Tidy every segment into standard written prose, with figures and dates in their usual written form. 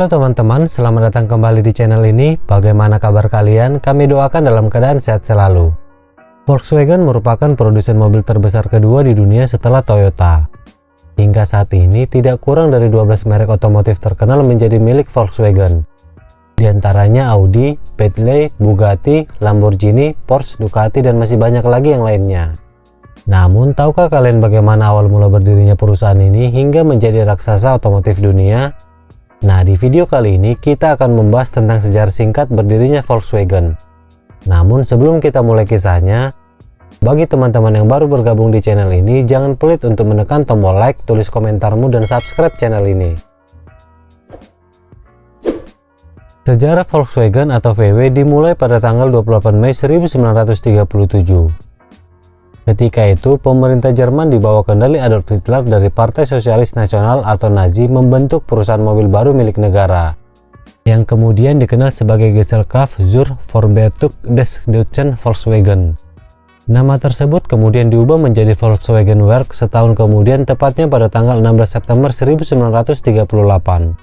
Halo teman-teman, selamat datang kembali di channel ini. Bagaimana kabar kalian? Kami doakan dalam keadaan sehat selalu. Volkswagen merupakan produsen mobil terbesar kedua di dunia setelah Toyota. Hingga saat ini, tidak kurang dari 12 merek otomotif terkenal menjadi milik Volkswagen. Di antaranya Audi, Bentley, Bugatti, Lamborghini, Porsche, Ducati, dan masih banyak lagi yang lainnya. Namun, tahukah kalian bagaimana awal mula berdirinya perusahaan ini hingga menjadi raksasa otomotif dunia? Nah, di video kali ini kita akan membahas tentang sejarah singkat berdirinya Volkswagen. Namun sebelum kita mulai kisahnya, bagi teman-teman yang baru bergabung di channel ini, jangan pelit untuk menekan tombol like, tulis komentarmu, dan subscribe channel ini. Sejarah Volkswagen atau VW dimulai pada tanggal 28 Mei 1937. Ketika itu, pemerintah Jerman di bawah kendali Adolf Hitler dari Partai Sosialis Nasional atau Nazi membentuk perusahaan mobil baru milik negara, yang kemudian dikenal sebagai Gesellschaft zur Verwertung des Deutschen Volkswagen. Nama tersebut kemudian diubah menjadi Volkswagen Werk setahun kemudian, tepatnya pada tanggal 16 September 1938.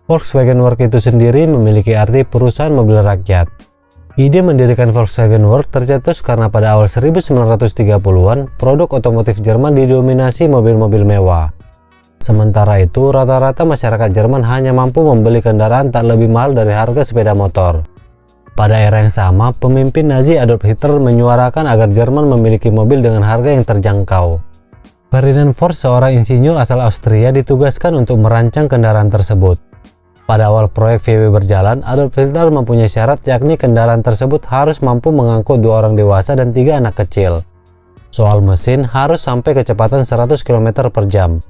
Volkswagen Werk itu sendiri memiliki arti perusahaan mobil rakyat. Ide mendirikan Volkswagen Werk tercetus karena pada awal 1930-an, produk otomotif Jerman didominasi mobil-mobil mewah. Sementara itu, rata-rata masyarakat Jerman hanya mampu membeli kendaraan tak lebih mahal dari harga sepeda motor. Pada era yang sama, pemimpin Nazi Adolf Hitler menyuarakan agar Jerman memiliki mobil dengan harga yang terjangkau. Ferdinand Porsche, seorang insinyur asal Austria, ditugaskan untuk merancang kendaraan tersebut. Pada awal proyek VW berjalan, Adolf Hitler mempunyai syarat, yakni kendaraan tersebut harus mampu mengangkut 2 orang dewasa dan 3 anak kecil. Soal mesin, harus sampai kecepatan 100 km per jam.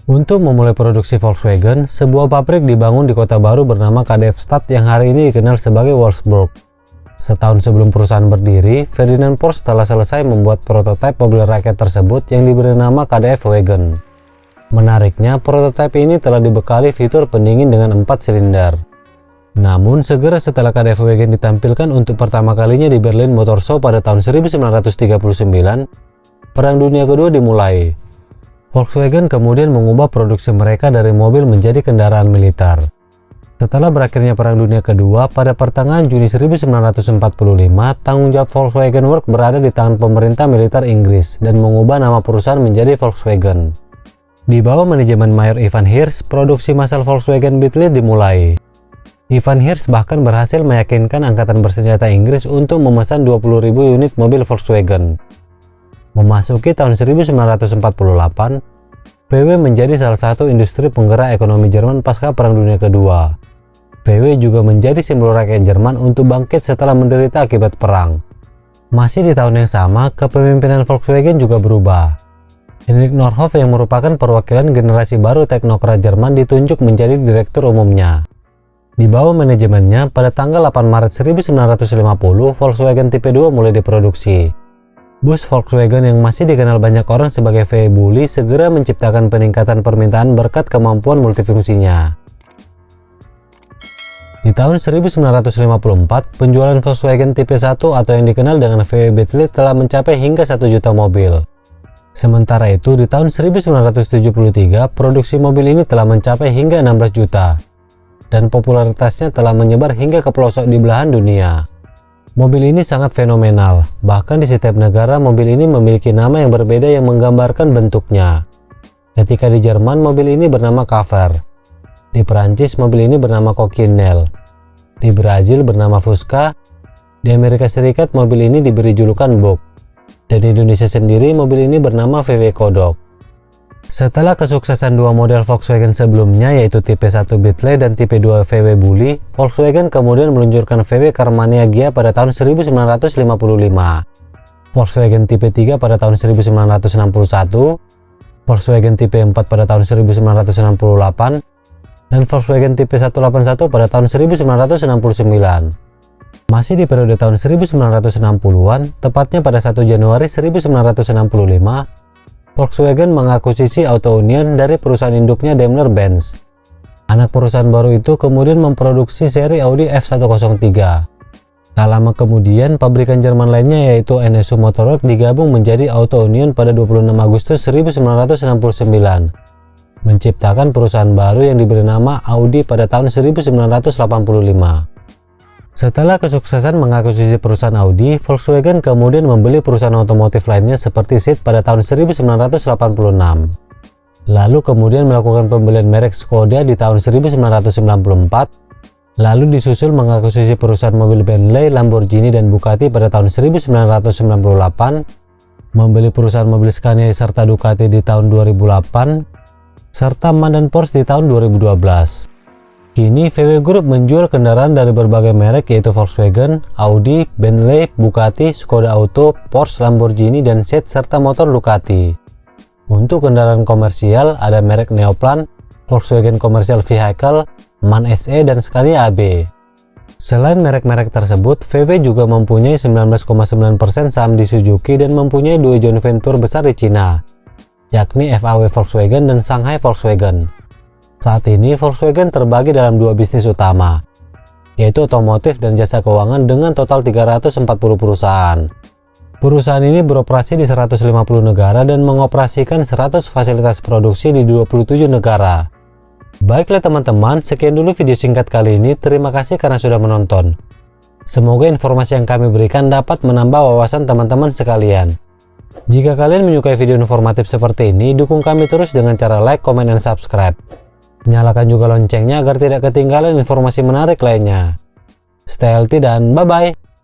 Untuk memulai produksi Volkswagen, sebuah pabrik dibangun di kota baru bernama KDF Stad yang hari ini dikenal sebagai Wolfsburg. Setahun sebelum perusahaan berdiri, Ferdinand Porsche telah selesai membuat prototipe mobil rakyat tersebut yang diberi nama KDF Wagen. Menariknya, prototipe ini telah dibekali fitur pendingin dengan 4 silinder. Namun, segera setelah KDF Wagen ditampilkan untuk pertama kalinya di Berlin Motor Show pada tahun 1939, Perang Dunia Kedua dimulai. Volkswagen kemudian mengubah produksi mereka dari mobil menjadi kendaraan militer. Setelah berakhirnya Perang Dunia Kedua, pada pertengahan Juni 1945, tanggung jawab Volkswagen Works berada di tangan pemerintah militer Inggris dan mengubah nama perusahaan menjadi Volkswagen. Di bawah manajemen Mayor Ivan Hirsch, produksi massal Volkswagen Beetle dimulai. Ivan Hirsch bahkan berhasil meyakinkan angkatan bersenjata Inggris untuk memesan 20.000 unit mobil Volkswagen. Memasuki tahun 1948, VW menjadi salah satu industri penggerak ekonomi Jerman pasca Perang Dunia Kedua. VW juga menjadi simbol rakyat Jerman untuk bangkit setelah menderita akibat perang. Masih di tahun yang sama, kepemimpinan Volkswagen juga berubah. Heinrich Norhoff yang merupakan perwakilan generasi baru teknokrat Jerman ditunjuk menjadi direktur umumnya. Di bawah manajemennya, pada tanggal 8 Maret 1950, Volkswagen Tipe 2 mulai diproduksi. Bus Volkswagen yang masih dikenal banyak orang sebagai VW Bulli segera menciptakan peningkatan permintaan berkat kemampuan multifungsinya. Di tahun 1954, penjualan Volkswagen Tipe 1 atau yang dikenal dengan VW Beetle telah mencapai hingga 1 juta mobil. Sementara itu, di tahun 1973, produksi mobil ini telah mencapai hingga 16 juta, dan popularitasnya telah menyebar hingga ke pelosok di belahan dunia. Mobil ini sangat fenomenal, bahkan di setiap negara mobil ini memiliki nama yang berbeda yang menggambarkan bentuknya. Ketika di Jerman, mobil ini bernama Caver. Di Perancis, mobil ini bernama Coquinel. Di Brazil bernama Fusca. Di Amerika Serikat, mobil ini diberi julukan Bug. Dan di Indonesia sendiri, mobil ini bernama VW Kodok. Setelah kesuksesan dua model Volkswagen sebelumnya, yaitu Tipe 1 Beetle dan Tipe 2 VW Bulli, Volkswagen kemudian meluncurkan VW Carmania Gia pada tahun 1955, Volkswagen Tipe 3 pada tahun 1961, Volkswagen Tipe 4 pada tahun 1968, dan Volkswagen Tipe 181 pada tahun 1969. Masih di periode tahun 1960-an, tepatnya pada 1 Januari 1965, Volkswagen mengakuisisi Auto Union dari perusahaan induknya Daimler-Benz. Anak perusahaan baru itu kemudian memproduksi seri Audi F103. Tak lama kemudian, pabrikan Jerman lainnya yaitu NSU Motorwerk digabung menjadi Auto Union pada 26 Agustus 1969. menciptakan perusahaan baru yang diberi nama Audi pada tahun 1985. Setelah kesuksesan mengakuisisi perusahaan Audi, Volkswagen kemudian membeli perusahaan otomotif lainnya seperti Seat pada tahun 1986. Lalu kemudian melakukan pembelian merek Skoda di tahun 1994. Lalu disusul mengakuisisi perusahaan mobil Bentley, Lamborghini, dan Bugatti pada tahun 1998, membeli perusahaan mobil Scania serta Ducati di tahun 2008, serta MAN dan Porsche di tahun 2012. Kini VW Group menjual kendaraan dari berbagai merek yaitu Volkswagen, Audi, Bentley, Bugatti, Skoda Auto, Porsche, Lamborghini, dan Seat serta motor Ducati. Untuk kendaraan komersial ada merek Neoplan, Volkswagen Commercial Vehicle, MAN SE, dan Scania AB. Selain merek-merek tersebut, VW juga mempunyai 19,9% saham di Suzuki dan mempunyai 2 joint venture besar di Cina, yakni FAW Volkswagen dan Shanghai Volkswagen. Saat ini Volkswagen terbagi dalam 2 bisnis utama, yaitu otomotif dan jasa keuangan dengan total 340 perusahaan. Perusahaan ini beroperasi di 150 negara dan mengoperasikan 100 fasilitas produksi di 27 negara. Baiklah teman-teman, sekian dulu video singkat kali ini. Terima kasih karena sudah menonton. Semoga informasi yang kami berikan dapat menambah wawasan teman-teman sekalian. Jika kalian menyukai video informatif seperti ini, dukung kami terus dengan cara like, comment, dan subscribe. Nyalakan juga loncengnya agar tidak ketinggalan informasi menarik lainnya. Stay healthy dan bye-bye.